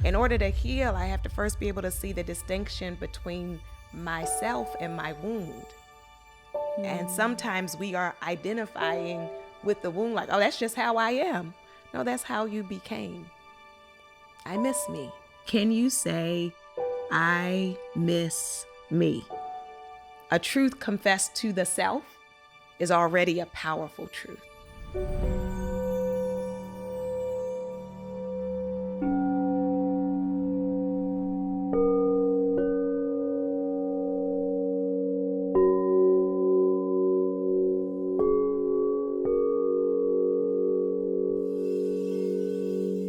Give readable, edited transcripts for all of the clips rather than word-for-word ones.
In order to heal, I have to first be able to see the distinction between myself and my wound. And sometimes we are identifying with the wound like, oh, that's just how I am. No, that's how you became. I miss me. Can you say, I miss me? A truth confessed to the self is already a powerful truth.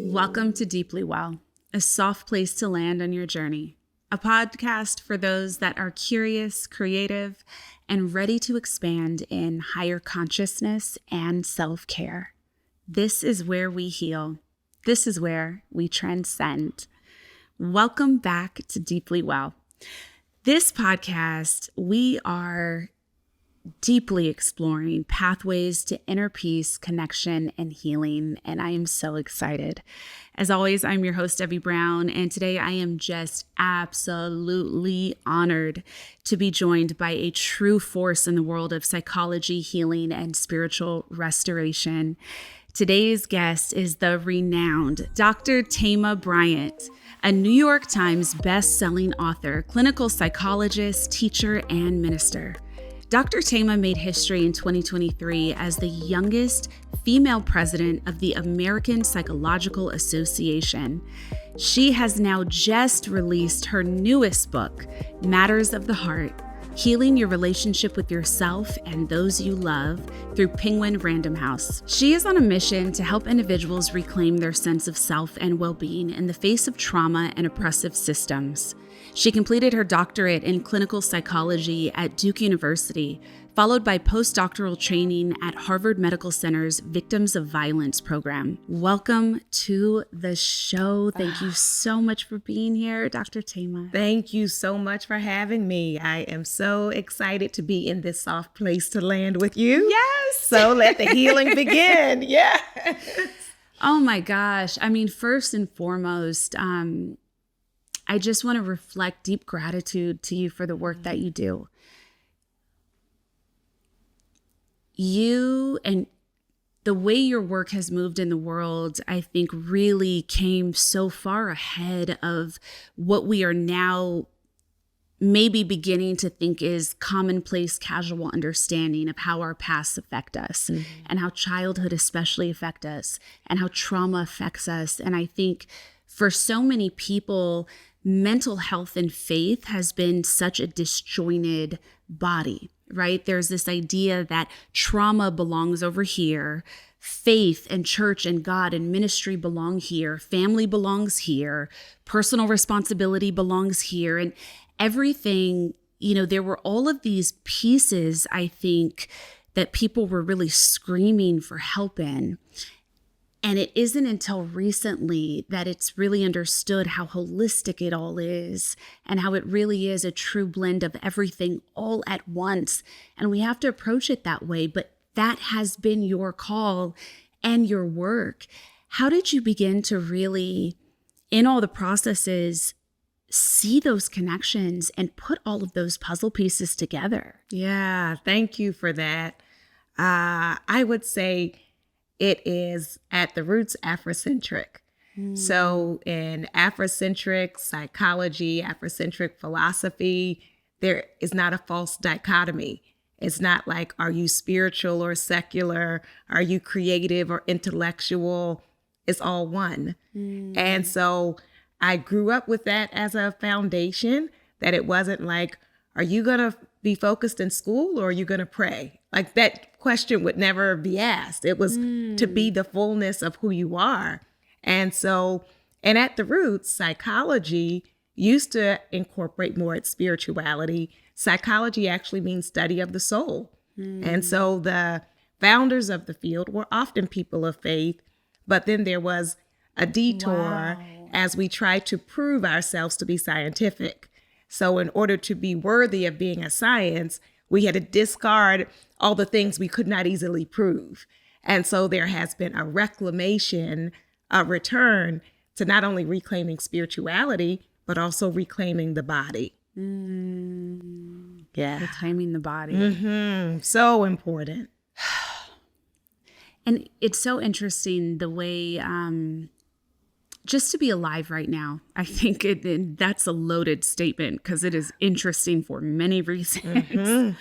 Welcome to Deeply Well, a soft place to land on your journey. A podcast for those that are curious, creative, and ready to expand in higher consciousness and self-care. This is where we heal. This is where we transcend. Welcome back to Deeply Well. This podcast, we are deeply exploring pathways to inner peace, connection, and healing, and I am so excited. As always, I'm your host, Devi Brown, and today I am just absolutely honored to be joined by a true force in the world of psychology, healing, and spiritual restoration. Today's guest is the renowned Dr. Thema Bryant, a New York Times best-selling author, clinical psychologist, teacher, and minister. Dr. Thema made history in 2023 as the youngest female president of the American Psychological Association. She has now just released her newest book, Matters of the Heart: Healing Your Relationship with Yourself and Those You Love, through Penguin Random House. She is on a mission to help individuals reclaim their sense of self and well-being in the face of trauma and oppressive systems. She completed her doctorate in clinical psychology at Duke University, followed by postdoctoral training at Harvard Medical Center's Victims of Violence program. Welcome to the show. Thank you so much for being here, Dr. Thema. Thank you so much for having me. I am so excited to be in this soft place to land with you. Yes. So let the healing begin. Yeah. Oh my gosh. I mean, first and foremost, I just want to reflect deep gratitude to you for the work that you do. You and the way your work has moved in the world, I think really came so far ahead of what we are now maybe beginning to think is commonplace, casual understanding of how our pasts affect us, and how childhood especially affect us, and how trauma affects us. And I think for so many people, mental health and faith has been such a disjointed body, right? There's this idea that trauma belongs over here, faith and church and God and ministry belong here, family belongs here, personal responsibility belongs here, and everything, there were all of these pieces, I think, that people were really screaming for help in. And it isn't until recently that it's really understood how holistic it all is and how it really is a true blend of everything all at once. And we have to approach it that way. But that has been your call and your work. How did you begin to really, in all the processes, see those connections and put all of those puzzle pieces together? Yeah, thank you for that. I would say it is at the roots Afrocentric. So in Afrocentric psychology, Afrocentric philosophy, there is not a false dichotomy. It's not like, are you spiritual or secular? Are you creative or intellectual? It's all one. And so I grew up with that as a foundation, that it wasn't like, are you going to be focused in school or are you going to pray? Like that question would never be asked. It was to be the fullness of who you are. And so, and at the roots, psychology used to incorporate more its spirituality. Psychology actually means study of the soul. And so the founders of the field were often people of faith, but then there was a detour as we tried to prove ourselves to be scientific. So in order to be worthy of being a science, we had to discard all the things we could not easily prove. And so there has been a reclamation, a return to not only reclaiming spirituality, but also reclaiming the body. Yeah. Reclaiming the body. So important. And it's so interesting the way, just to be alive right now, I think that's a loaded statement because it is interesting for many reasons.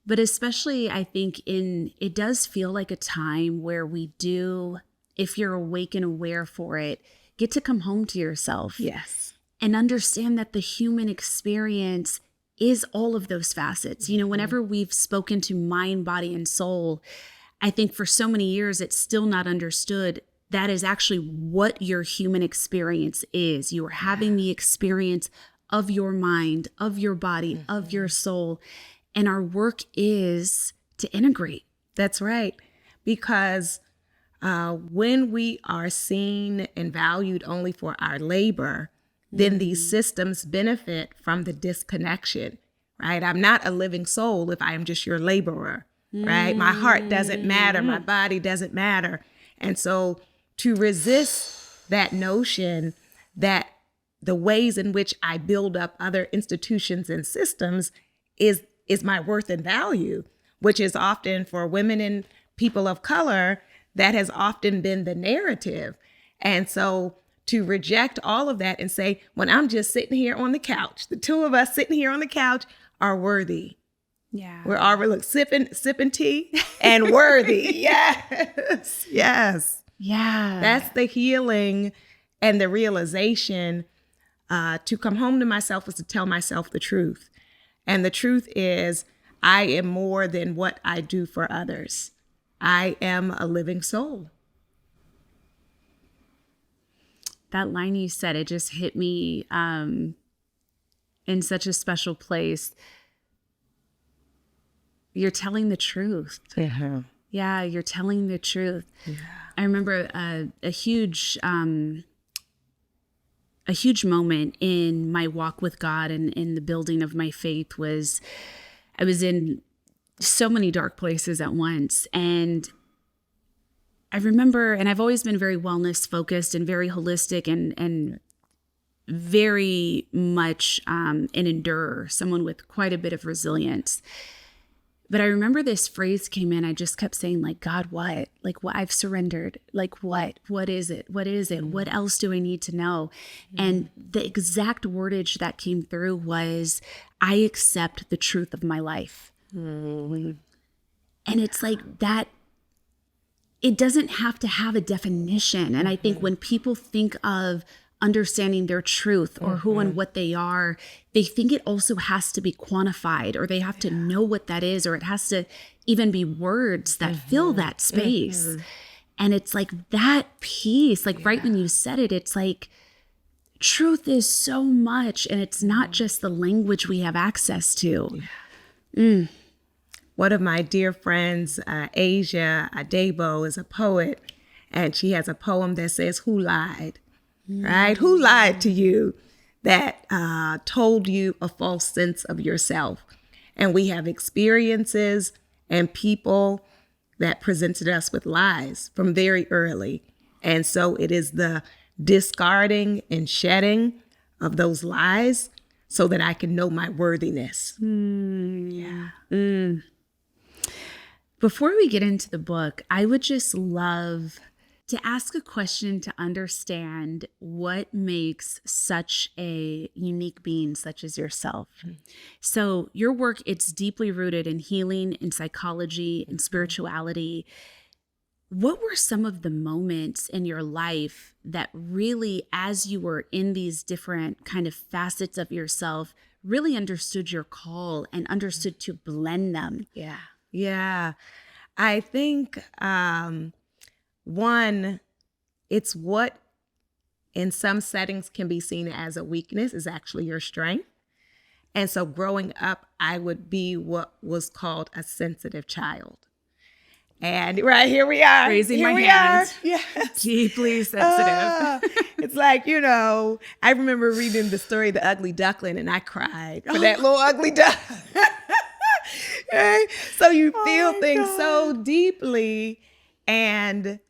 But especially, I think it does feel like a time where we do, if you're awake and aware for it, get to come home to yourself. Yes. And understand that the human experience is all of those facets. Whenever we've spoken to mind, body, and soul, I think for so many years, it's still not understood. That is actually what your human experience is. You are having the experience of your mind, of your body, of your soul. And our work is to integrate. That's right. Because when we are seen and valued only for our labor, then these systems benefit from the disconnection, right? I'm not a living soul if I am just your laborer, right? My heart doesn't matter. My body doesn't matter. And so to resist that notion that the ways in which I build up other institutions and systems is my worth and value, which is often for women and people of color, that has often been the narrative. And so to reject all of that and say, when I'm just sitting here on the couch, the two of us sitting here on the couch are worthy. Yeah. We're already sipping tea and worthy. Yes. Yes. Yeah. That's the healing and the realization. To come home to myself is to tell myself the truth. And the truth is, I am more than what I do for others. I am a living soul. That line you said, it just hit me in such a special place. You're telling the truth. Yeah, you're telling the truth. Yeah. I remember a huge moment in my walk with God and in the building of my faith was I was in so many dark places at once. And I remember, and I've always been very wellness focused and very holistic and very much an endurer, someone with quite a bit of resilience. But I remember this phrase came in. I just kept saying, like, God, what? Like, what? I've surrendered. Like, what? What is it? What is it? What else do I need to know? And the exact wordage that came through was, I accept the truth of my life. And it's like that. It doesn't have to have a definition. And I think when people think of understanding their truth or who and what they are, they think it also has to be quantified, or they have to know what that is, or it has to even be words that fill that space. And it's like that piece, like right when you said it, it's like truth is so much, and it's not just the language we have access to. One of my dear friends, Asia Adebo, is a poet, and she has a poem that says, "Who lied?" Right? Who lied to you that told you a false sense of yourself? And we have experiences and people that presented us with lies from very early. And so it is the discarding and shedding of those lies so that I can know my worthiness. Before we get into the book, I would just love to ask a question to understand what makes such a unique being such as yourself. So your work, it's deeply rooted in healing, in psychology, in spirituality. What were some of the moments in your life that really, as you were in these different kind of facets of yourself, really understood your call and understood to blend them? Yeah. I think one, it's what in some settings can be seen as a weakness is actually your strength. And so growing up, I would be what was called a sensitive child. And right here we are. Raising my hand. Yes. Deeply sensitive. It's like, I remember reading the story, The Ugly Duckling, and I cried for that little ugly duck. Right? So you feel things so deeply, and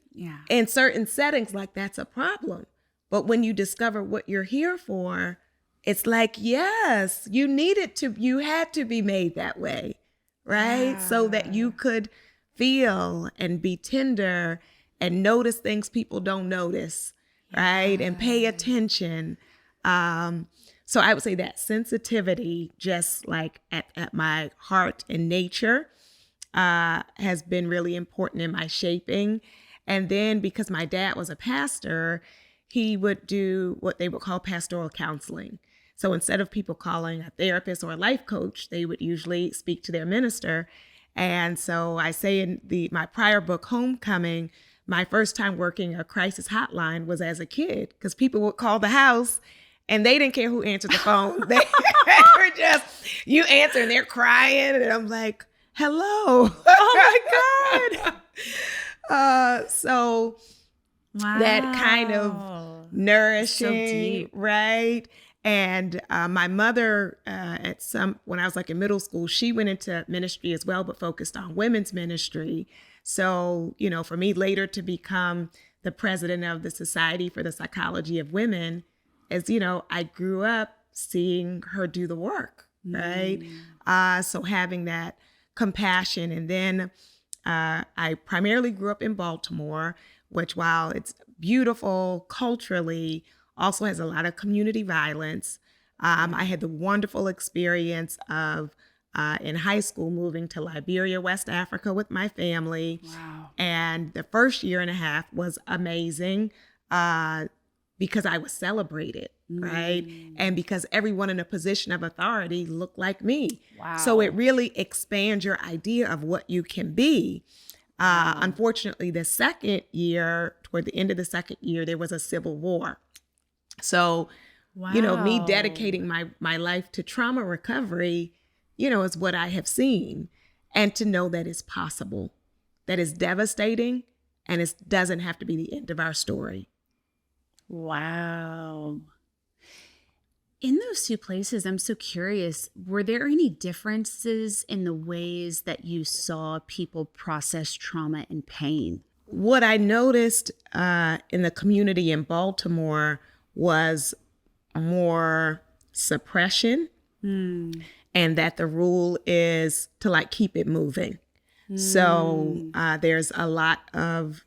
in certain settings, like that's a problem. But when you discover what you're here for, it's like, yes, you had to be made that way, right? Yeah. So that you could feel and be tender and notice things people don't notice, right? And pay attention. So I would say that sensitivity, just like at my heart and nature, has been really important in my shaping. And then because my dad was a pastor, he would do what they would call pastoral counseling. So instead of people calling a therapist or a life coach, they would usually speak to their minister. And so I say in my prior book, Homecoming, my first time working a crisis hotline was as a kid, because people would call the house and they didn't care who answered the phone. They were just, you answer and they're crying. And I'm like, hello. Oh my God. So Wow. that kind of nourishing, So deep. right? And my mother, when I was like in middle school, she went into ministry as well, but focused on women's ministry. So, for me later to become the president of the Society for the Psychology of Women, as I grew up seeing her do the work, right? So having that compassion. And then I primarily grew up in Baltimore, which, while it's beautiful culturally, also has a lot of community violence. I had the wonderful experience of in high school moving to Liberia, West Africa with my family. Wow. And the first year and a half was amazing because I was celebrated, right? And because everyone in a position of authority looked like me. Wow. So it really expands your idea of what you can be. Unfortunately, the second year, toward the end of the second year, there was a civil war. So, me dedicating my life to trauma recovery, is what I have seen. And to know that it's possible, that is devastating, and it doesn't have to be the end of our story. Wow. In those two places, I'm so curious, were there any differences in the ways that you saw people process trauma and pain? What I noticed in the community in Baltimore was more suppression, and that the rule is to keep it moving. So there's a lot of,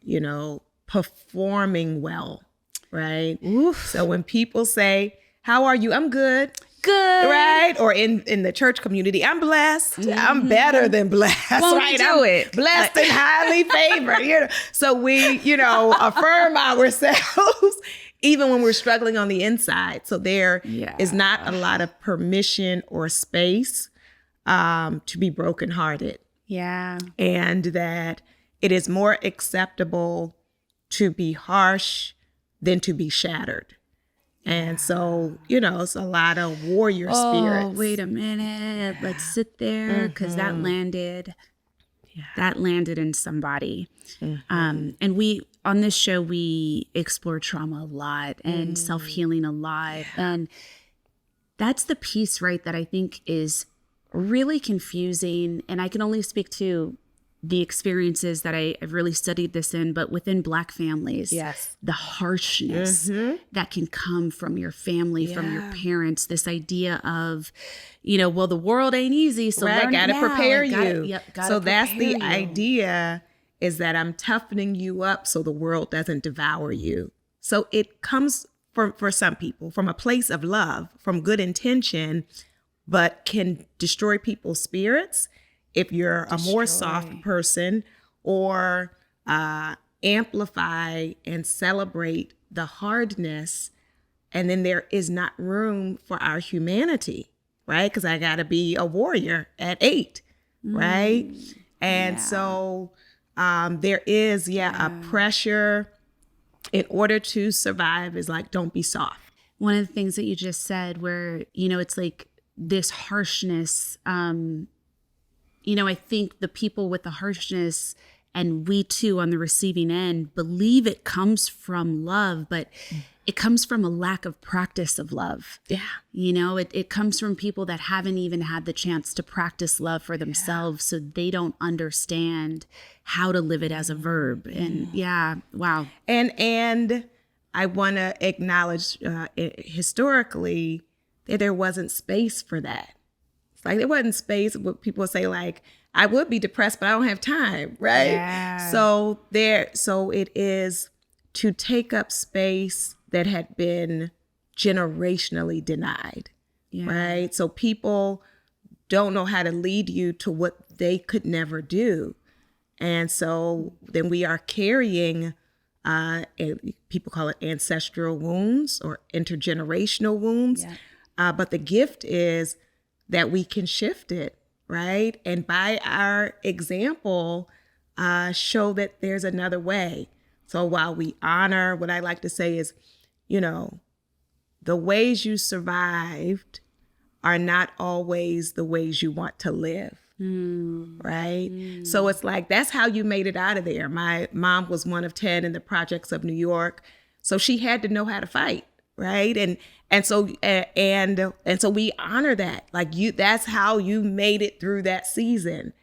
performing well, right? Oof. So when people say, how are you? I'm good. Good. Right? Or in the church community, I'm blessed. I'm better than blessed. Won't right? do I'm it. Blessed and highly favored. So we, affirm ourselves even when we're struggling on the inside. So there is not a lot of permission or space to be brokenhearted. Yeah. And that it is more acceptable to be harsh than to be shattered. And so, it's a lot of warrior spirits. Oh, wait a minute. Let's sit there, because that landed. That landed in somebody. And on this show, we explore trauma a lot and self-healing a lot. And that's the piece, right, that I think is really confusing. And I can only speak to the experiences that I've really studied this in, but within Black families, the harshness that can come from your family, from your parents, this idea of, well, the world ain't easy, so right, learn gotta it now. prepare you. Gotta that's prepare the you. idea, is that I'm toughening you up so the world doesn't devour you. So it comes for some people from a place of love, from good intention, but can destroy people's spirits if you're a more soft person, or amplify and celebrate the hardness. And then there is not room for our humanity, right? Because I got to be a warrior at 8, right? And so there is, a pressure in order to survive is don't be soft. One of the things that you just said where, it's like this harshness, I think the people with the harshness, and we too on the receiving end, believe it comes from love, but it comes from a lack of practice of love. Yeah. It comes from people that haven't even had the chance to practice love for themselves, so they don't understand how to live it as a verb. And wow. And I want to acknowledge historically that there wasn't space for that. It's like there wasn't space. What people say, like, I would be depressed, but I don't have time, right? Yeah. So it is to take up space that had been generationally denied, right? So people don't know how to lead you to what they could never do. And so then we are carrying, people call it ancestral wounds or intergenerational wounds. Yeah. But the gift is that we can shift it, right? And by our example, show that there's another way. So while we honor, what I like to say is, the ways you survived are not always the ways you want to live. Right? So it's like, that's how you made it out of there. My mom was one of 10 in the projects of New York. So she had to know how to fight. Right. And so we honor that. Like that's how you made it through that season.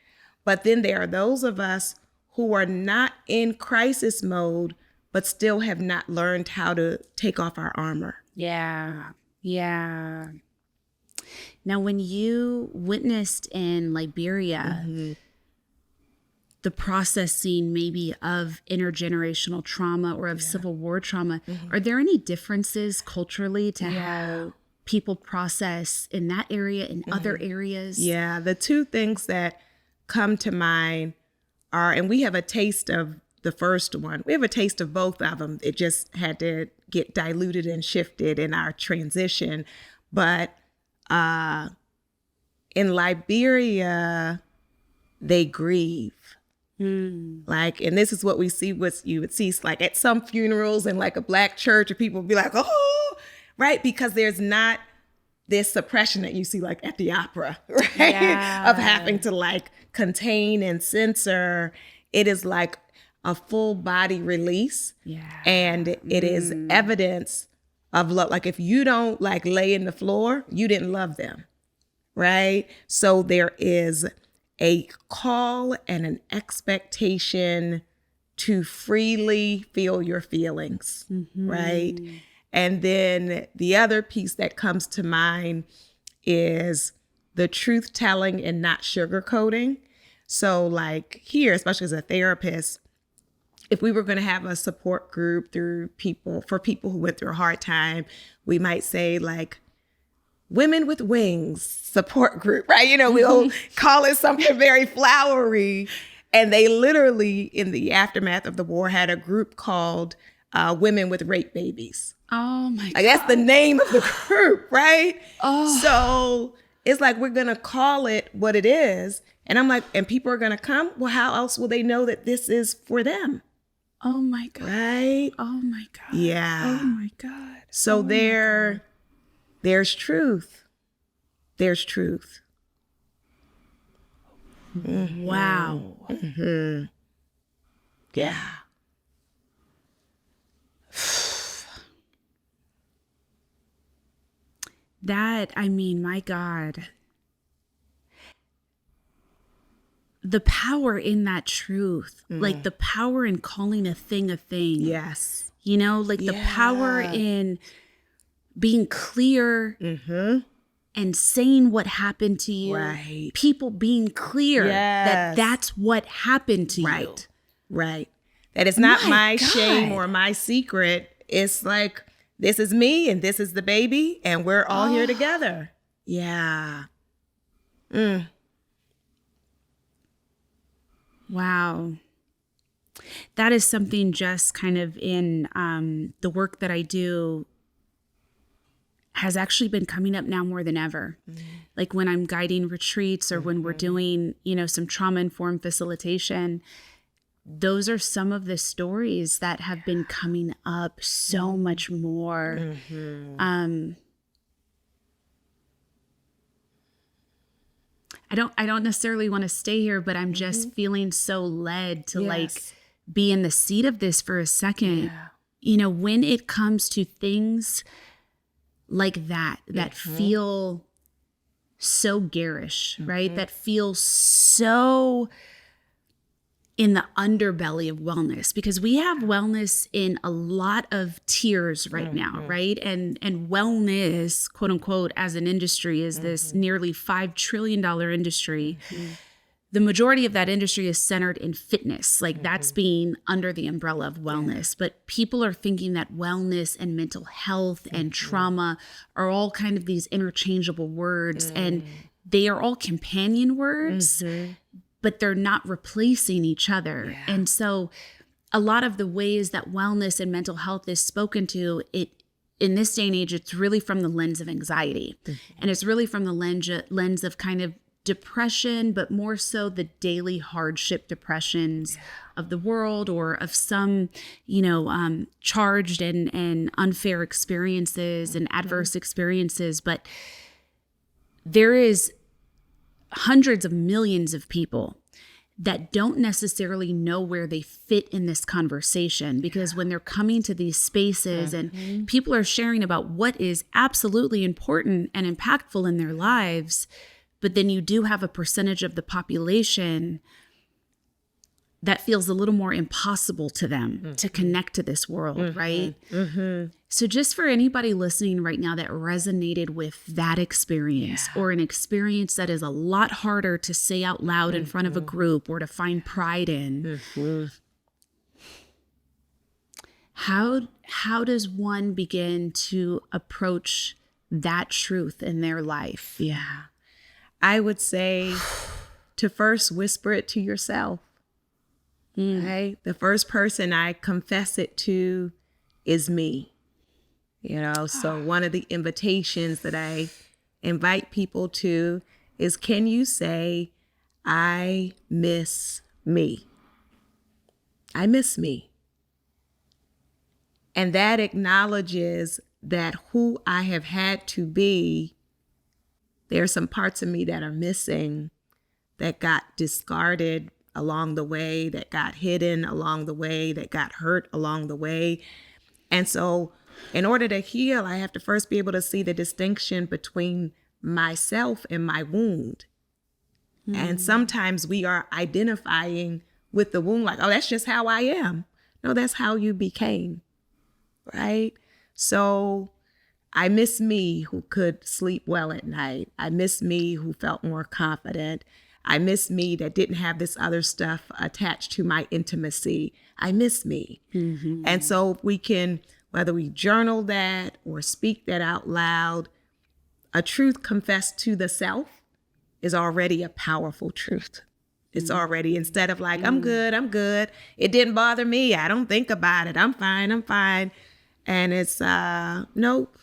But then there are those of us who are not in crisis mode, but still have not learned how to take off our armor. Yeah. Yeah. Now, when you witnessed in Liberia, the processing maybe of intergenerational trauma or of Civil War trauma, are there any differences culturally to how people process in that area, in other areas? Yeah, the two things that come to mind are, and we have a taste of the first one. We have a taste of both of them. It just had to get diluted and shifted in our transition. But in Liberia, they grieve. Like, and this is what we see, what you would see like at some funerals in like a Black church, or people would be like, oh, right? Because there's not this suppression that you see like at the opera, right? Yeah. Of having to like contain and censor. It is like a full body release. Yeah. And it is evidence of love. Like if you don't like lay in the floor, you didn't love them, right? So there is a call and an expectation to freely feel your feelings, right? And then the other piece that comes to mind is the truth telling and not sugarcoating. So like here, especially as a therapist, if we were going to have a support group for people who went through a hard time, we might say like, Women with Wings support group, right? We'll call it something very flowery. And they literally, in the aftermath of the war, had a group called Women with Rape Babies. Oh my God. Like that's the name of the group, right? Oh. So it's like, we're going to call it what it is. And I'm like, and people are going to come? Well, how else will they know that this is for them? Oh my God. Right? Oh my God. Yeah. Oh my God. So there's truth. There's truth. Wow. Yeah. My God. The power in that truth, like the power in calling a thing a thing. Yes. The power in being clear and saying what happened to you. Right. People being clear that that's what happened to you. Right. That it's not my shame or my secret. It's like, this is me and this is the baby and we're all here together. Yeah. Wow. That is something just kind of in the work that I do has actually been coming up now more than ever. Like when I'm guiding retreats or when we're doing, some trauma-informed facilitation, those are some of the stories that have been coming up so much more. I don't necessarily want to stay here, but I'm just feeling so led to like be in the seat of this for a second. Yeah. When it comes to things like that feel so garish, right? That feel so in the underbelly of wellness, because we have wellness in a lot of tiers right now, right? And wellness, quote unquote, as an industry is this nearly $5 trillion industry. The majority of that industry is centered in fitness, like that's being under the umbrella of wellness. But people are thinking that wellness and mental health and trauma are all kind of these interchangeable words, and they are all companion words, but they're not replacing each other. Yeah. And so a lot of the ways that wellness and mental health is spoken to, in this day and age, it's really from the lens of anxiety. And it's really from the lens of kind of depression, but more so the daily hardship depressions of the world, or of some, charged and unfair experiences and adverse experiences. But there is hundreds of millions of people that don't necessarily know where they fit in this conversation, because when they're coming to these spaces and people are sharing about what is absolutely important and impactful in their lives, but then you do have a percentage of the population that feels a little more impossible to them to connect to this world, right? So just for anybody listening right now that resonated with that experience, or an experience that is a lot harder to say out loud in front of a group or to find pride in, how does one begin to approach that truth in their life? Yeah. I would say to first whisper it to yourself. Right? The first person I confess it to is me. So one of the invitations that I invite people to is, can you say, I miss me? I miss me. And that acknowledges that who I have had to be, there are some parts of me that are missing, that got discarded along the way, that got hidden along the way, that got hurt along the way. And so in order to heal, I have to first be able to see the distinction between myself and my wound. And sometimes we are identifying with the wound like, oh, that's just how I am. No, that's how you became, right? So I miss me who could sleep well at night. I miss me who felt more confident. I miss me that didn't have this other stuff attached to my intimacy. I miss me. And so we can, whether we journal that or speak that out loud, a truth confessed to the self is already a powerful truth. It's already, instead of like, I'm good. It didn't bother me. I don't think about it. I'm fine. And it's, nope,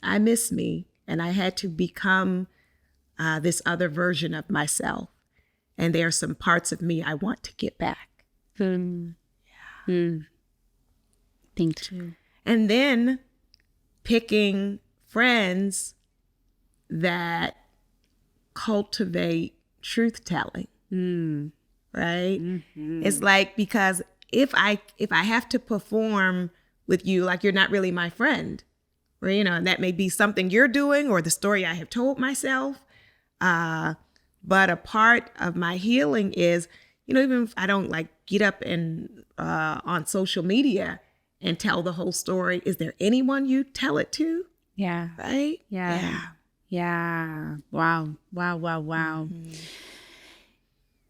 I miss me. And I had to become this other version of myself. And there are some parts of me I want to get back. Thank you. And then picking friends that cultivate truth-telling, right? It's like, because if I have to perform with you like you're not really my friend, or, and that may be something you're doing or the story I have told myself. But a part of my healing is, even if I don't like get up and on social media and tell the whole story, is there anyone you tell it to? Yeah. Right? Yeah. Wow.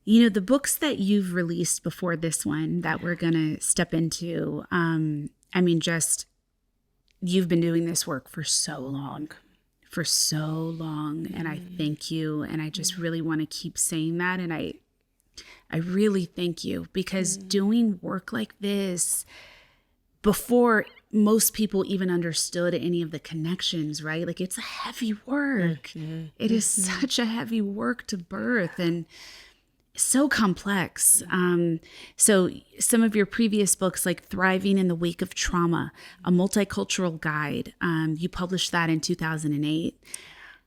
The books that you've released before this one that we're going to step into, you've been doing this work for so long. And I thank you, and I just really want to keep saying that, and I really thank you, because doing work like this before most people even understood any of the connections, right? Like, it's a heavy work. It is such a heavy work to birth, and so complex. So some of your previous books, like Thriving in the Wake of Trauma, a multicultural guide, you published that in 2008.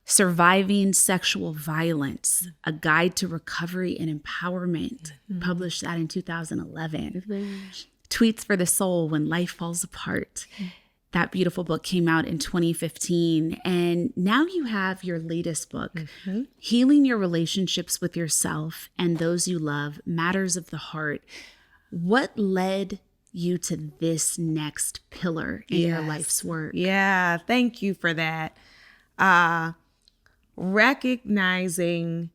Surviving Sexual Violence, a guide to recovery and empowerment, published that in 2011. Tweets for the Soul, When Life Falls Apart. That beautiful book came out in 2015. And now you have your latest book, Healing Your Relationships with Yourself and Those You Love, Matters of the Heart. What led you to this next pillar in your life's work? Yeah, thank you for that. Recognizing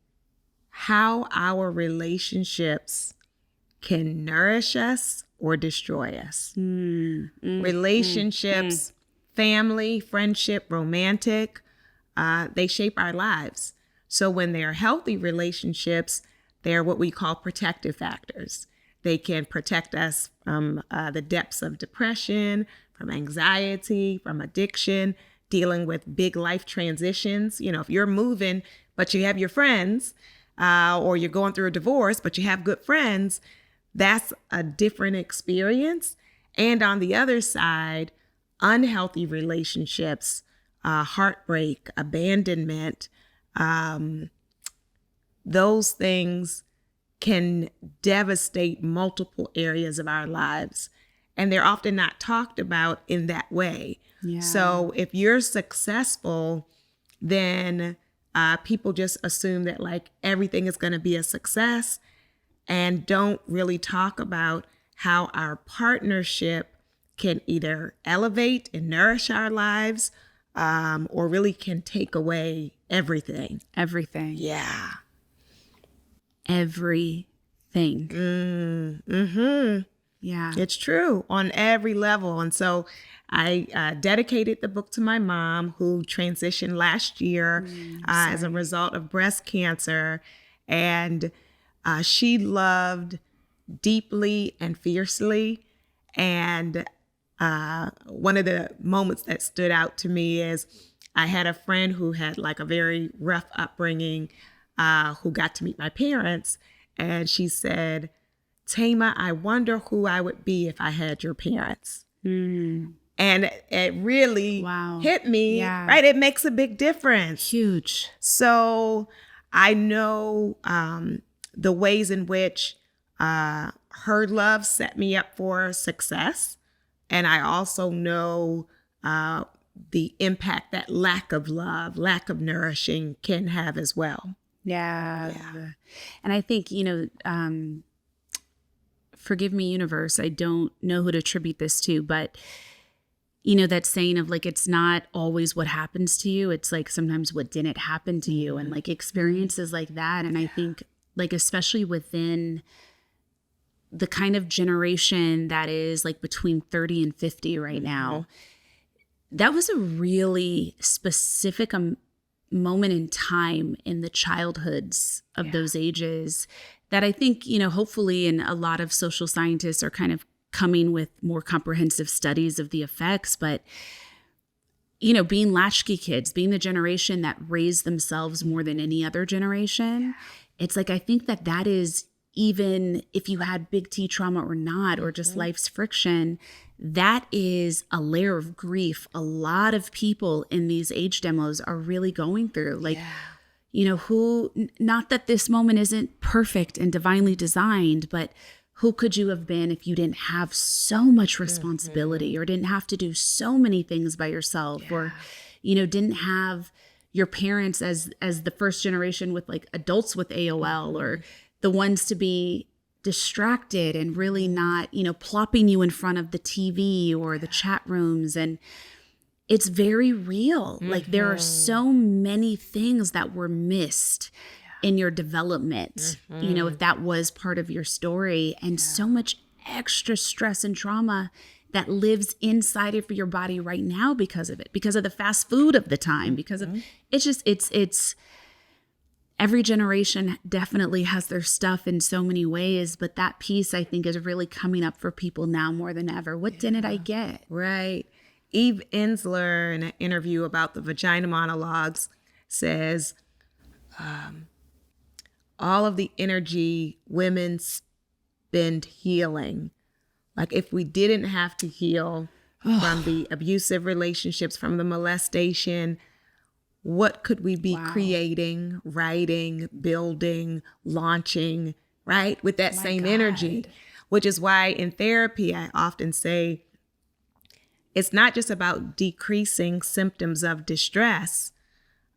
how our relationships can nourish us or destroy us. Relationships, family, friendship, romantic, they shape our lives. So when they're healthy relationships, they're what we call protective factors. They can protect us from the depths of depression, from anxiety, from addiction, dealing with big life transitions. You know, if you're moving, but you have your friends, or you're going through a divorce, but you have good friends, that's a different experience. And on the other side, unhealthy relationships, heartbreak, abandonment, those things can devastate multiple areas of our lives. And they're often not talked about in that way. Yeah. So if you're successful, then people just assume that like everything is going to be a success and don't really talk about how our partnership can either elevate and nourish our lives, or really can take away everything. Everything. Yeah. Everything. Yeah. It's true on every level. And so I dedicated the book to my mom, who transitioned last year as a result of breast cancer. And she loved deeply and fiercely. And one of the moments that stood out to me is I had a friend who had like a very rough upbringing, who got to meet my parents. And she said, Thema, I wonder who I would be if I had your parents. And it really hit me, right? It makes a big difference. Huge. So I know the ways in which her love set me up for success. And I also know the impact that lack of love, lack of nourishing can have as well. Yeah. And I think, forgive me, universe, I don't know who to attribute this to, but that saying of like, it's not always what happens to you. It's like sometimes what didn't happen to you, and like experiences like that. And I think like, especially within the kind of generation that is like between 30 and 50 right now, that was a really specific moment in time in the childhoods of those ages that I think, hopefully, and a lot of social scientists are kind of coming with more comprehensive studies of the effects. But, being latchkey kids, being the generation that raised themselves more than any other generation, it's like, I think that is, even if you had big T trauma or not, or just life's friction, that is a layer of grief a lot of people in these age demos are really going through. Like, who, not that this moment isn't perfect and divinely designed, but who could you have been if you didn't have so much responsibility, or didn't have to do so many things by yourself, or, didn't have your parents as the first generation with like adults with AOL, or the ones to be distracted and really not, plopping you in front of the TV or the chat rooms. And it's very real. Like there are so many things that were missed in your development, if that was part of your story, and so much extra stress and trauma that lives inside of your body right now because of it, because of the fast food of the time, because of it's every generation definitely has their stuff in so many ways, but that piece I think is really coming up for people now more than ever. What didn't I get? Right. Eve Ensler, in an interview about the vagina monologues, says all of the energy women spend healing, like if we didn't have to heal from the abusive relationships, from the molestation, what could we be creating, writing, building, launching, right? With that same energy, which is why in therapy, I often say, it's not just about decreasing symptoms of distress.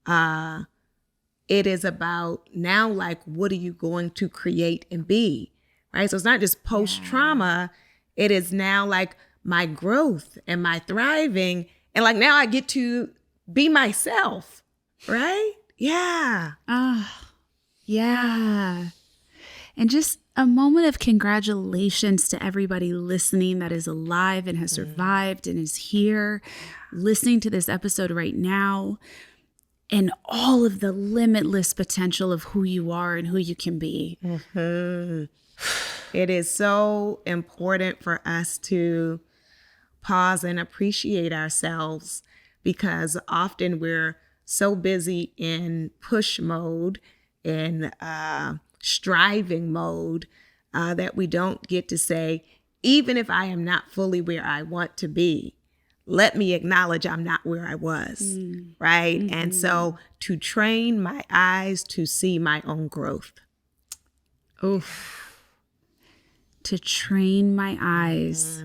It is about now, like, what are you going to create and be, right? So it's not just post-trauma. It is now like my growth and my thriving. And like now I get to be myself, right? Yeah. Yeah. And just a moment of congratulations to everybody listening that is alive and has survived and is here listening to this episode right now, and all of the limitless potential of who you are and who you can be. It is so important for us to pause and appreciate ourselves, because often we're so busy in push mode, in striving mode, that we don't get to say, even if I am not fully where I want to be, let me acknowledge I'm not where I was, right? Mm-hmm. And so to train my eyes to see my own growth. Oof. To train my eyes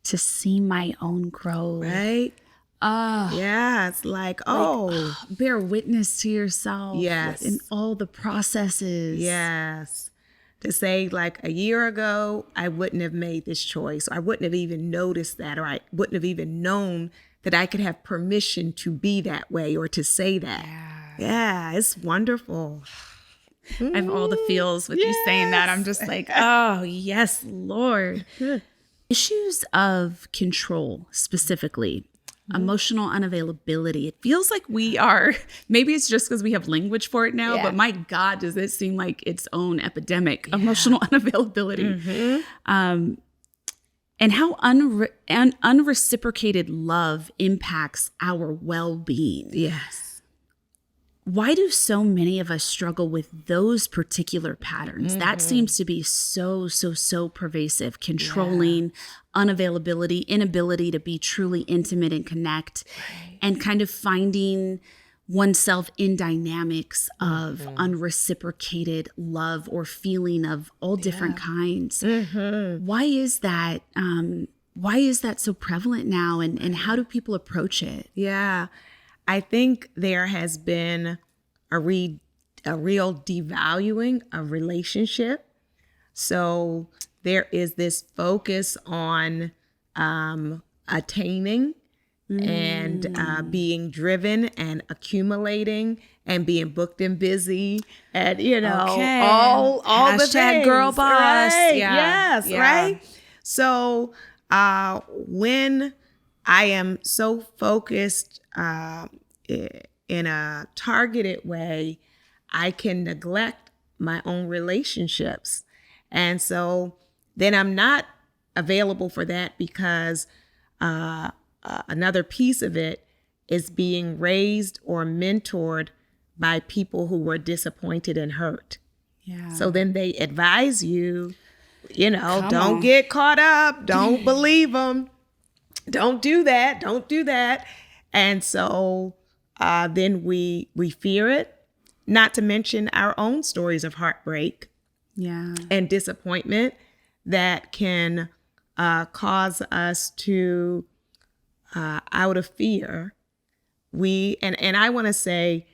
to see my own growth. Right? Yeah, it's like, bear witness to yourself. Yes. In all the processes. Yes. To say, like, a year ago, I wouldn't have made this choice. I wouldn't have even noticed that, or I wouldn't have even known that I could have permission to be that way or to say that. Yeah, it's wonderful. I have all the feels with you saying that. I'm just like, oh, yes, Lord. Issues of control, specifically. Emotional unavailability. It feels like we are, maybe it's just because we have language for it now, but my God, does it seem like its own epidemic, emotional unavailability. And how unreciprocated love impacts our well-being. Yes. Why do so many of us struggle with those particular patterns? That seems to be so pervasive, controlling, unavailability, inability to be truly intimate and connect, and kind of finding oneself in dynamics of unreciprocated love or feeling of all different kinds. Why is that? Why is that so prevalent now? And how do people approach it? Yeah. I think there has been a real devaluing of relationship. So there is this focus on attaining and being driven and accumulating and being booked and busy and, all the things. Girl boss. Right? Yeah. Yes, right? So when I am so focused in a targeted way, I can neglect my own relationships. And so then I'm not available for that, because another piece of it is being raised or mentored by people who were disappointed and hurt. Yeah. So then they advise you, don't get caught up. Don't believe them. Don't do that. Don't do that. And so then we fear it, not to mention our own stories of heartbreak and disappointment that can cause us to, out of fear, and I want to say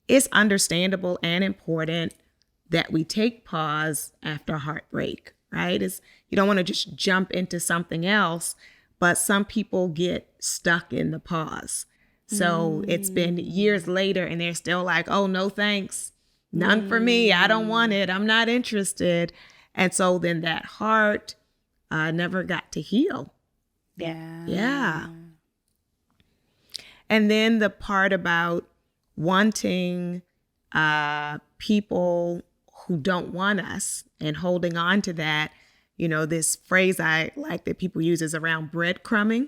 it's understandable and important that we take pause after heartbreak, right? You don't want to just jump into something else, but some people get stuck in the pause. So it's been years later and they're still like, oh, no, thanks. None for me. I don't want it. I'm not interested. And so then that heart never got to heal. Yeah. And then the part about wanting people who don't want us and holding on to that, this phrase I like that people use is around breadcrumbing.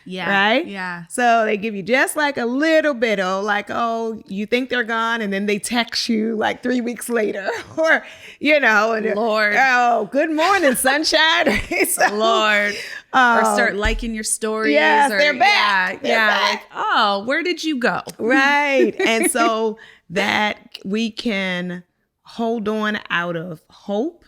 Yeah. Right? Yeah. So they give you just like a little bit of like, oh, you think they're gone, and then they text you like 3 weeks later, or, and Lord. Oh, good morning, sunshine. So, Lord. Or start liking your stories. Yes, they're back. They're back. Like, oh, where did you go? Right. And so that we can hold on out of hope.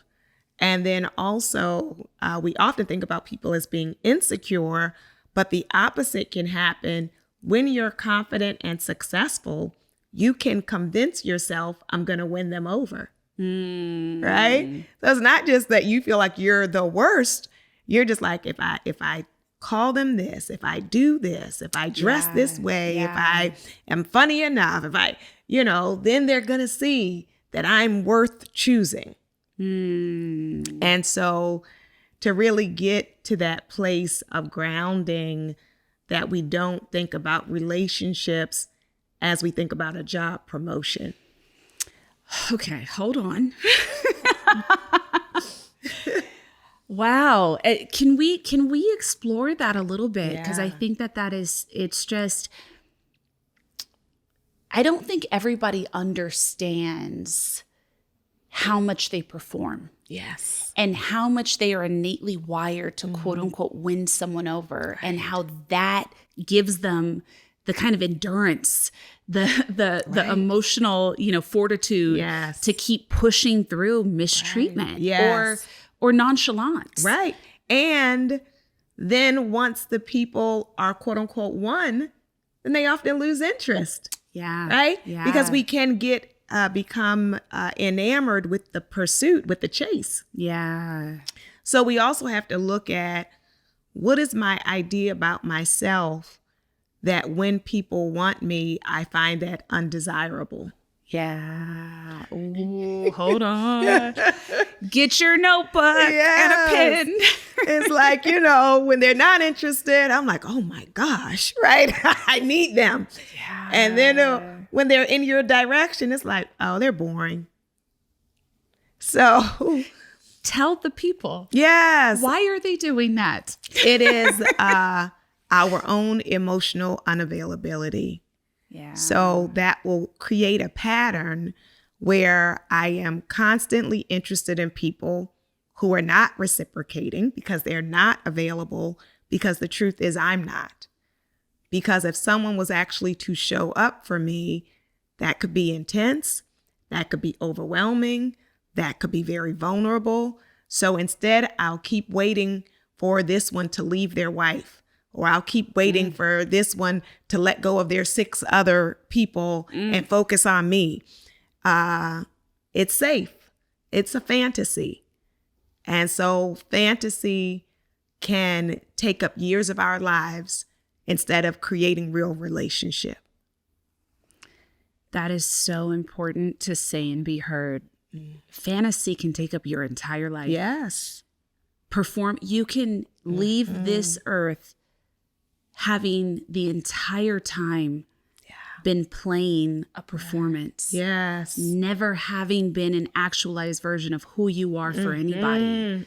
And then also we often think about people as being insecure, But the opposite can happen when you're confident and successful. You can convince yourself, I'm going to win them over. Right? So it's not just that you feel like you're the worst. You're just like, if I call them this, if I do this, if I dress this way, if I am funny enough, if I, then they're going to see that I'm worth choosing. And so to really get to that place of grounding, that we don't think about relationships as we think about a job promotion. Okay, hold on. Wow. Can we explore that a little bit? Because I think it's just, I don't think everybody understands how much they perform. Yes. And how much they are innately wired to quote unquote win someone over, and how that gives them the kind of endurance, the emotional, fortitude to keep pushing through mistreatment or nonchalance. Right. And then once the people are quote unquote won, then they often lose interest. Yeah. Right? Yeah. Because we can become enamored with the pursuit, with the chase. Yeah. So we also have to look at, what is my idea about myself that when people want me, I find that undesirable. Yeah. Ooh, hold on. Get your notebook and a pen. It's like, when they're not interested, I'm like, oh my gosh, right? I need them. Yeah. And then when they're in your direction, it's like, oh, they're boring. So tell the people. Yes. Why are they doing that? It is our own emotional unavailability. Yeah. So that will create a pattern where I am constantly interested in people who are not reciprocating because they're not available, because the truth is I'm not. Because if someone was actually to show up for me, that could be intense, that could be overwhelming, that could be very vulnerable. So instead, I'll keep waiting for this one to leave their wife, or I'll keep waiting for this one to let go of their 6 other people and focus on me. It's safe. It's a fantasy. And so fantasy can take up years of our lives instead of creating real relationship. That is so important to say and be heard. Fantasy can take up your entire life. Yes. You can leave this earth having the entire time been playing a performance. Yes. Never having been an actualized version of who you are for anybody.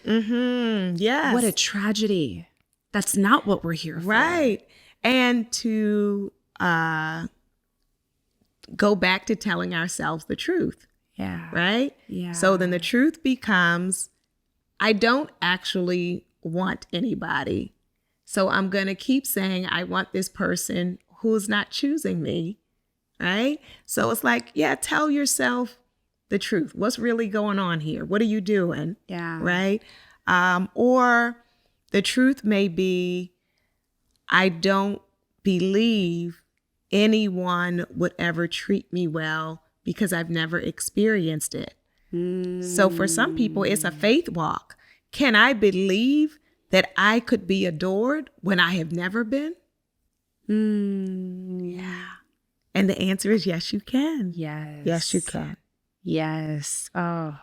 Yes. What a tragedy. That's not what we're here for. Right. And to go back to telling ourselves the truth. Yeah. Right? Yeah. So then the truth becomes, I don't actually want anybody. So I'm going to keep saying I want this person who's not choosing me. Right? So it's like, tell yourself the truth. What's really going on here? What are you doing? Yeah. Right? Or the truth may be, I don't believe anyone would ever treat me well because I've never experienced it. So for some people, it's a faith walk. Can I believe that I could be adored when I have never been? Yeah. And the answer is yes, you can. Yes. Yes, you can. Yes. Oh,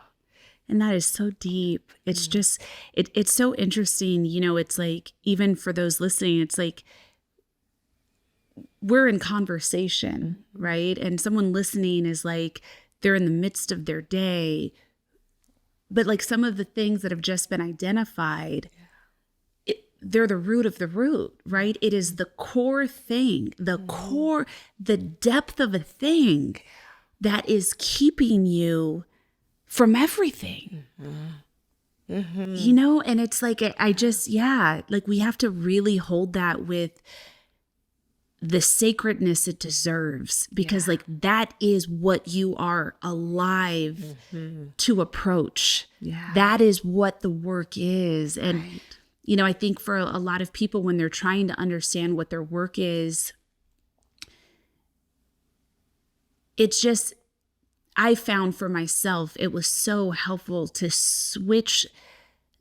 and that is so deep. It's just, it's so interesting. It's like, even for those listening, it's like, we're in conversation, right? And someone listening is like, they're in the midst of their day. But like some of the things that have just been identified, they're the root of the root, right? It is the core thing, the depth of a thing that is keeping you from everything. And it's like, like we have to really hold that with the sacredness it deserves, because like that is what you are alive to approach. Yeah. That is what the work is. And I think for a lot of people, when they're trying to understand what their work is, it's just, I found for myself, it was so helpful to switch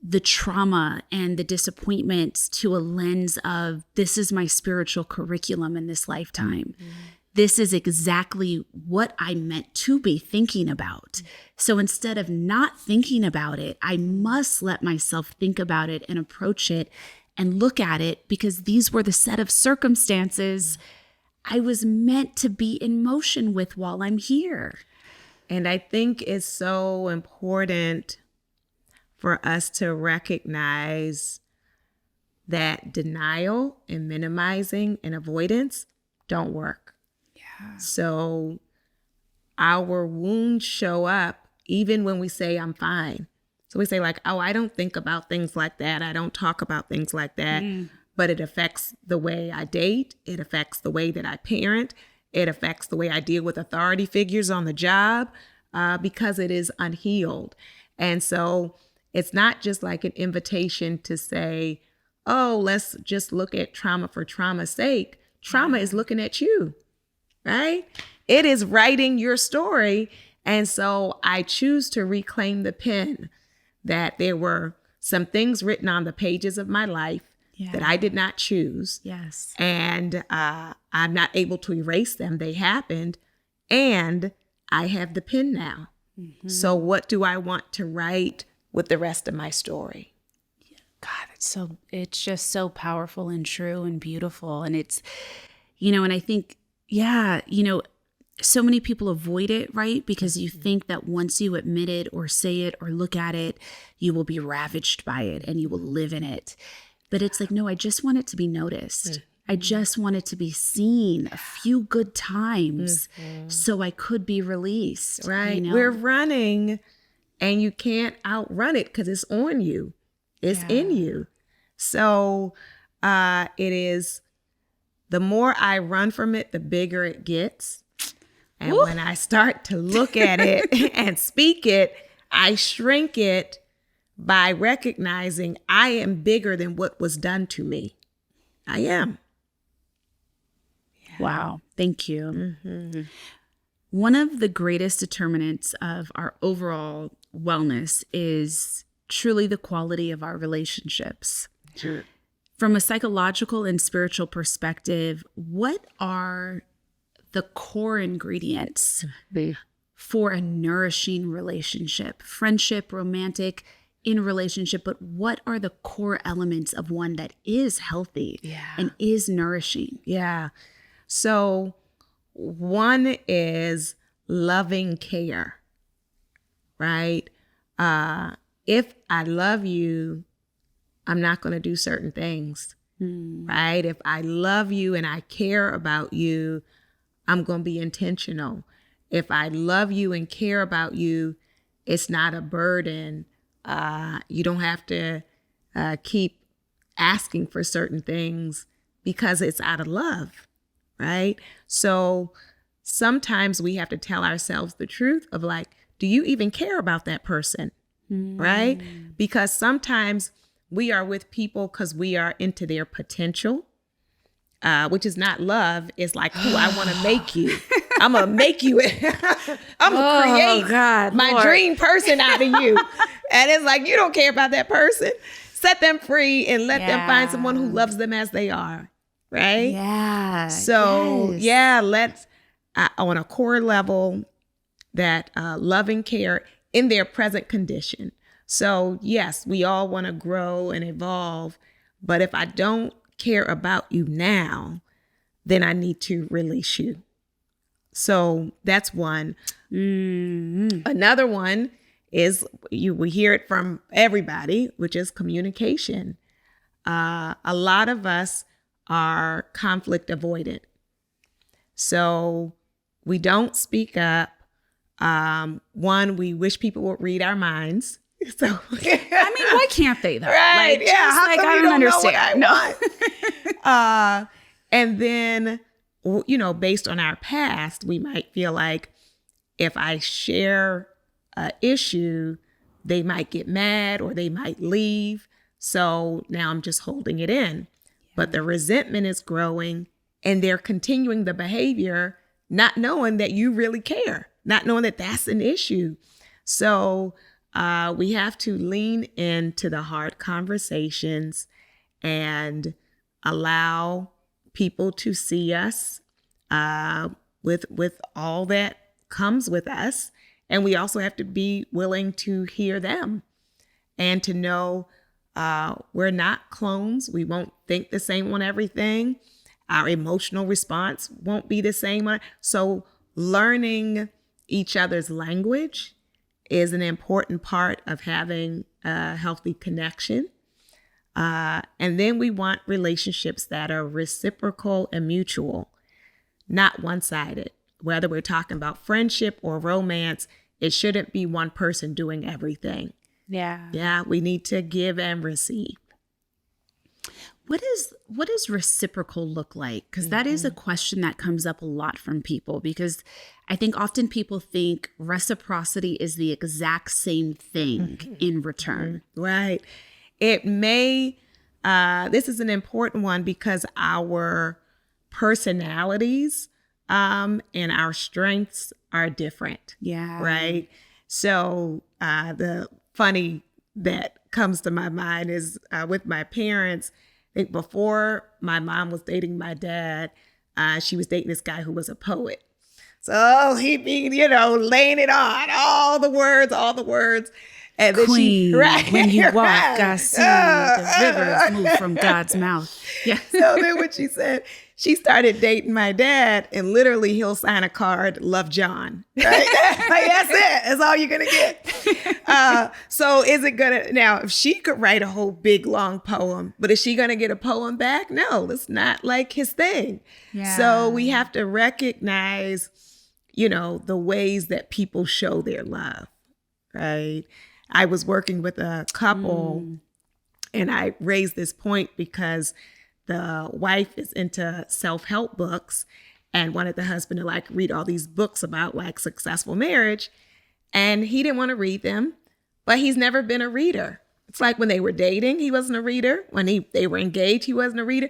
the trauma and the disappointments to a lens of, this is my spiritual curriculum in this lifetime. Mm-hmm. This is exactly what I meant to be thinking about. Mm-hmm. So instead of not thinking about it, I must let myself think about it and approach it and look at it, because these were the set of circumstances I was meant to be in motion with while I'm here. And I think it's so important for us to recognize that denial and minimizing and avoidance don't work. Yeah. So our wounds show up even when we say, I'm fine. So we say like, oh, I don't think about things like that. I don't talk about things like that. But it affects the way I date. It affects the way that I parent. It affects the way I deal with authority figures on the job, because it is unhealed. And so it's not just like an invitation to say, oh, let's just look at trauma for trauma's sake. Trauma is looking at you, right? It is writing your story. And so I choose to reclaim the pen, that there were some things written on the pages of my life that I did not choose. Yes. And I'm not able to erase them. They happened. And I have the pen now. Mm-hmm. So what do I want to write with the rest of my story? God, it's just so powerful and true and beautiful. And it's, and I think, so many people avoid it, right? Because you think that once you admit it or say it or look at it, you will be ravaged by it and you will live in it. But it's like, no, I just want it to be noticed. Mm-hmm. I just want it to be seen a few good times so I could be released. Right. We're running and you can't outrun it because it's on you. It's in you. So it is, the more I run from it, the bigger it gets. And when I start to look at it and speak it, I shrink it by recognizing I am bigger than what was done to me. I am. Yeah. Wow. Thank you. Mm-hmm. One of the greatest determinants of our overall wellness is truly the quality of our relationships. Sure. From a psychological and spiritual perspective, what are the core ingredients for a nourishing relationship, friendship, romantic, in relationship, but what are the core elements of one that is healthy and is nourishing? Yeah. So one is loving care, right? If I love you, I'm not going to do certain things, right? If I love you and I care about you, I'm going to be intentional. If I love you and care about you, it's not a burden. You don't have to keep asking for certain things because it's out of love, right? So sometimes we have to tell ourselves the truth of like, do you even care about that person, right? Because sometimes we are with people because we are into their potential, which is not love. It's like, who I want to make you. I'm going to make you. I'm going to create my dream person out of you. And it's like, you don't care about that person. Set them free and let them find someone who loves them as they are. Right? Yeah. So, let's, on a core level, that loving care in their present condition. So, yes, we all want to grow and evolve. But if I don't care about you now, then I need to release you. So that's one. Another one is we hear it from everybody, which is communication. A lot of us are conflict avoidant. So we don't speak up. One, we wish people would read our minds. So I mean, why can't they though? Right? Like, just like I don't understand. No. And then, based on our past, we might feel like if I share an issue, they might get mad or they might leave. So now I'm just holding it in. But the resentment is growing and they're continuing the behavior, not knowing that you really care, not knowing that that's an issue. So we have to lean into the hard conversations and allow people to see us with all that comes with us. And we also have to be willing to hear them and to know we're not clones. We won't think the same on everything. Our emotional response won't be the same. So learning each other's language is an important part of having a healthy connection. And then we want relationships that are reciprocal and mutual, not one-sided. Whether we're talking about friendship or romance, it shouldn't be one person doing everything. Yeah, we need to give and receive. What does reciprocal look like? Because that is a question that comes up a lot from people, because I think often people think reciprocity is the exact same thing in return. Right. It may, this is an important one because our personalities and our strengths are different. Yeah. Right. So the funny that comes to my mind is with my parents. I think before my mom was dating my dad, she was dating this guy who was a poet. So he'd be, laying it on, all the words. And then Queen, when you walk, I see the rivers move from God's mouth. Yeah. So then when she said, she started dating my dad, and literally he'll sign a card, "Love John." Right? Like, that's it. That's all you're going to get. So is it going to, now, if she could write a whole big, long poem, but is she going to get a poem back? No, it's not like his thing. Yeah. So we have to recognize, the ways that people show their love, right? I was working with a couple and I raised this point because the wife is into self-help books and wanted the husband to read all these books about successful marriage. And he didn't want to read them, but he's never been a reader. It's like when they were dating, he wasn't a reader. When they were engaged, he wasn't a reader.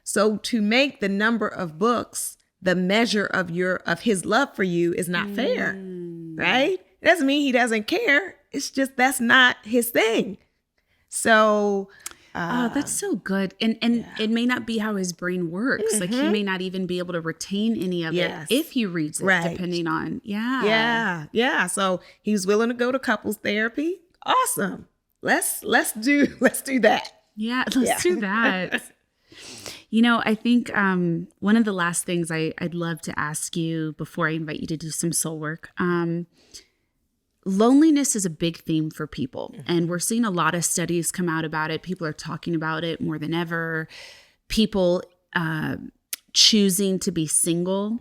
So to make the number of books the measure of his love for you is not fair, right? It doesn't mean he doesn't care. It's just that's not his thing. So that's so good. And it may not be how his brain works. Like he may not even be able to retain any of it if he reads it, depending on. Yeah. So he's willing to go to couples therapy. Awesome. Let's do that. Yeah, let's do that. I think one of the last things I'd love to ask you before I invite you to do some soul work, loneliness is a big theme for people, and we're seeing a lot of studies come out about it. People are talking about it more than ever. People choosing to be single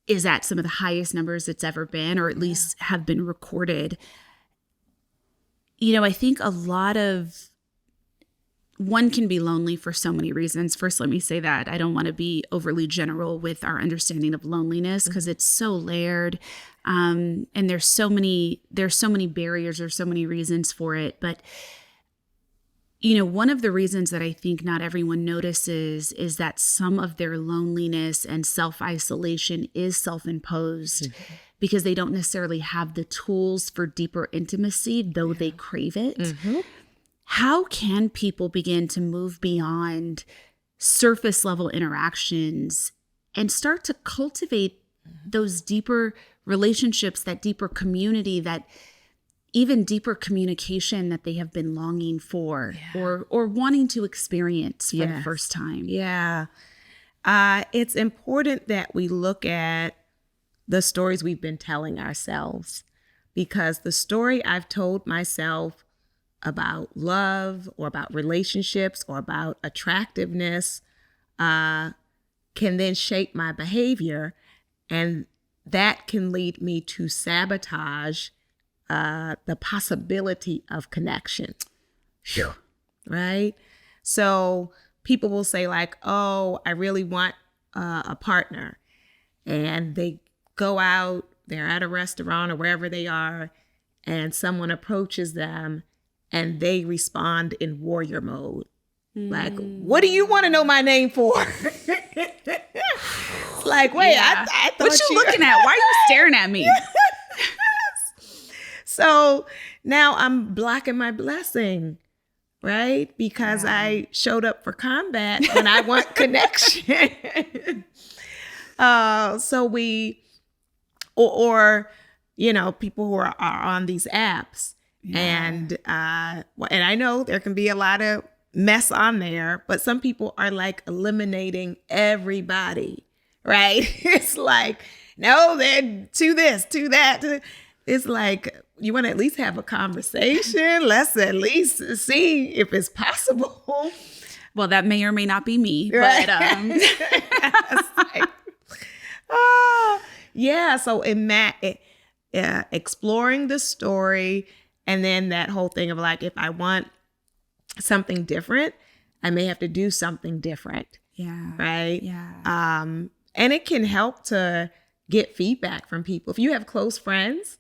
is at some of the highest numbers it's ever been, or at least have been recorded. I think one can be lonely for so many reasons. First, let me say that I don't want to be overly general with our understanding of loneliness because it's so layered. And there's so many barriers or so many reasons for it. But, one of the reasons that I think not everyone notices is that some of their loneliness and self-isolation is self-imposed because they don't necessarily have the tools for deeper intimacy, though they crave it. How can people begin to move beyond surface level interactions and start to cultivate those deeper relationships, that deeper community, that even deeper communication that they have been longing for or wanting to experience for the first time? Yeah. It's important that we look at the stories we've been telling ourselves, because the story I've told myself about love or about relationships or about attractiveness can then shape my behavior, and that can lead me to sabotage the possibility of connection. Right? So people will say oh, I really want a partner, and they go out, they're at a restaurant or wherever they are, and someone approaches them and they respond in warrior mode. Like, what do you want to know my name for? It's like, wait, Yeah. I thought What you looking at? Why are you staring at me? So now I'm blocking my blessing, right? Because I showed up for combat when I want connection. So we, or you know, people who are on these apps, and I know there can be a lot of mess on there, but some people are like eliminating everybody, right? It's like, no, they're to this, to that. It's like, you want to at least have a conversation. Let's at least see if it's possible. Well, that may or may not be me, Right. but Yeah. So exploring the story, and then that whole thing of like, if I want something different, I may have to do something different. yeah, Right. yeah, And it can help to get feedback from people. If you have close friends,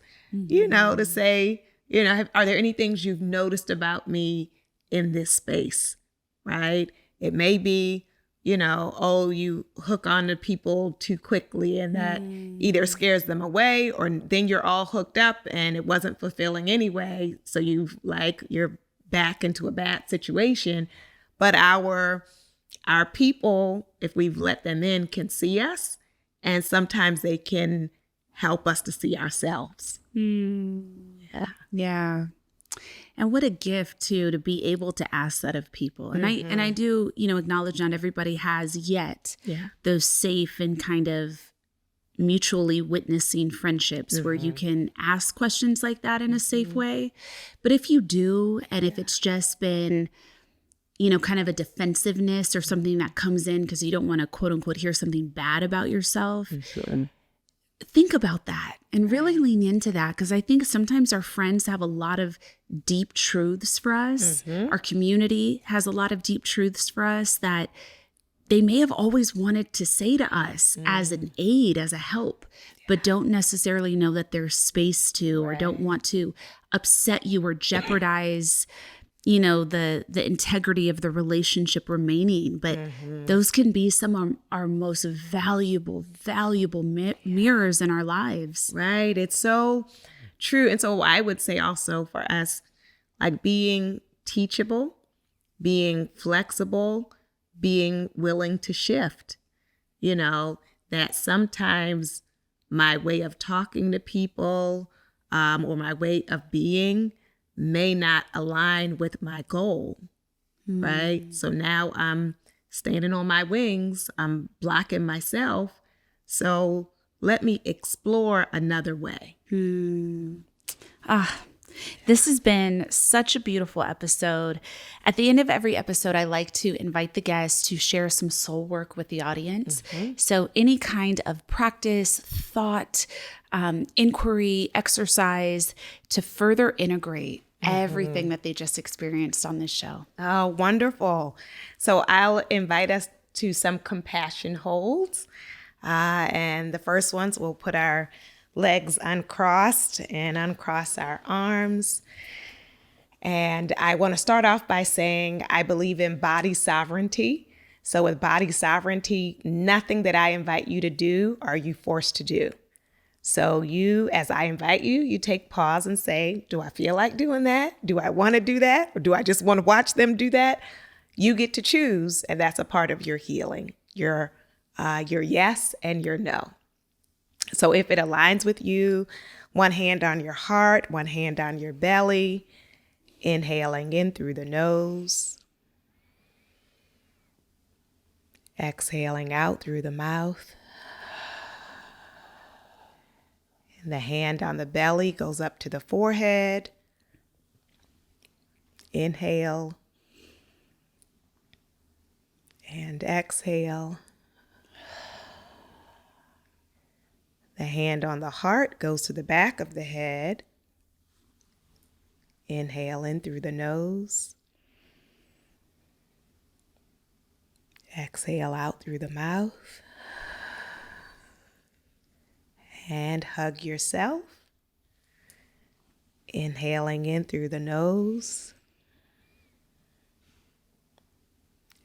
you know, to say, you know, are there any things you've noticed about me in this space? Right. It may be, you know, oh, you hook on to people too quickly, and that either scares them away, or then you're all hooked up and it wasn't fulfilling anyway. So you're back into a bad situation. But our people, if we've let them in, can see us, and sometimes they can help us to see ourselves. yeah. And what a gift too, to be able to ask that of people. And I do, you know, acknowledge not everybody has yet those safe and kind of mutually witnessing friendships where you can ask questions like that in a safe way. But if you do, and if it's just been, you know, kind of a defensiveness or something that comes in because you don't want to quote unquote hear something bad about yourself, think about that and really lean into that, because I think sometimes our friends have a lot of deep truths for us. Our community has a lot of deep truths for us that they may have always wanted to say to us as an aid, as a help, but don't necessarily know that there's space to, or don't want to upset you or jeopardize, you know, the integrity of the relationship remaining. But those can be some of our most valuable mirrors in our lives. Right. It's so true. And so I would say also for us, like being teachable, being flexible, being willing to shift, you know, that sometimes my way of talking to people or my way of being may not align with my goal, right? So now I'm standing on my wings, I'm blocking myself. So let me explore another way. This has been such a beautiful episode. At the end of every episode, I like to invite the guests to share some soul work with the audience. So any kind of practice, thought, inquiry, exercise to further integrate everything that they just experienced on this show. Oh, wonderful. So I'll invite us to some compassion holds. And the first ones, we'll put our legs uncrossed and uncross our arms. And I want to start off by saying I believe in body sovereignty. So with body sovereignty, nothing that I invite you to do are you forced to do. So you, as I invite you, you take pause and say, do I feel like doing that? Do I want to do that? Or do I just want to watch them do that? You get to choose, and that's a part of your healing, your yes and your no. So if it aligns with you, one hand on your heart, one hand on your belly, inhaling in through the nose, exhaling out through the mouth. And the hand on the belly goes up to the forehead. Inhale and exhale. The hand on the heart goes to the back of the head. Inhale in through the nose. Exhale out through the mouth. And hug yourself. Inhaling in through the nose.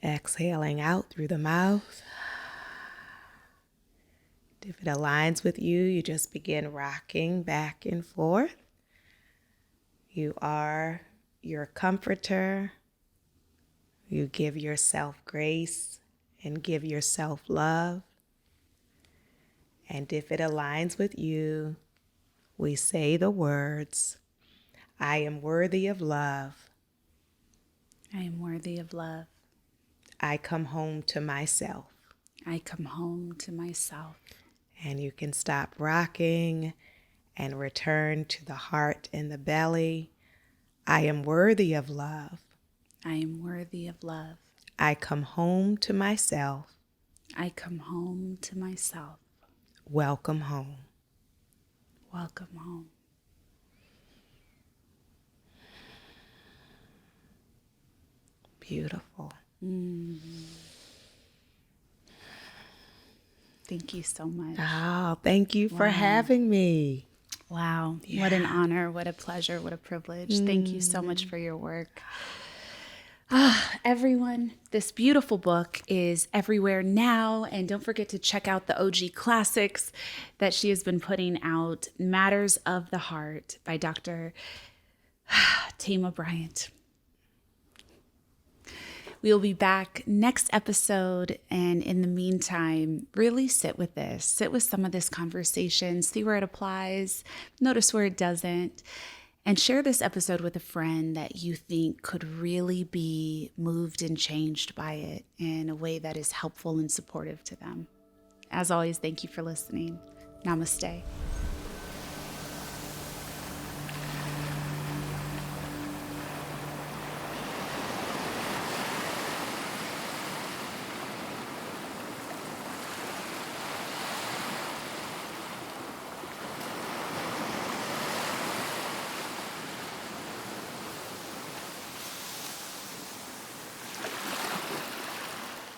Exhaling out through the mouth. If it aligns with you, you just begin rocking back and forth. You are your comforter. You give yourself grace and give yourself love. And if it aligns with you, we say the words, I am worthy of love. I am worthy of love. I come home to myself. I come home to myself. And you can stop rocking and return to the heart and the belly. I am worthy of love. I am worthy of love. I come home to myself. I come home to myself. Welcome home. Welcome home. Beautiful. Thank you so much. Oh, thank you for having me. Wow. Yeah. What an honor. What a pleasure. What a privilege. Thank you so much for your work. Everyone, this beautiful book is everywhere now. And don't forget to check out the OG classics that she has been putting out. Matters of the Heart by Dr. Thema Bryant. We'll be back next episode. And in the meantime, really sit with this. Sit with some of this conversation. See where it applies. Notice where it doesn't. And share this episode with a friend that you think could really be moved and changed by it in a way that is helpful and supportive to them. As always, thank you for listening. Namaste.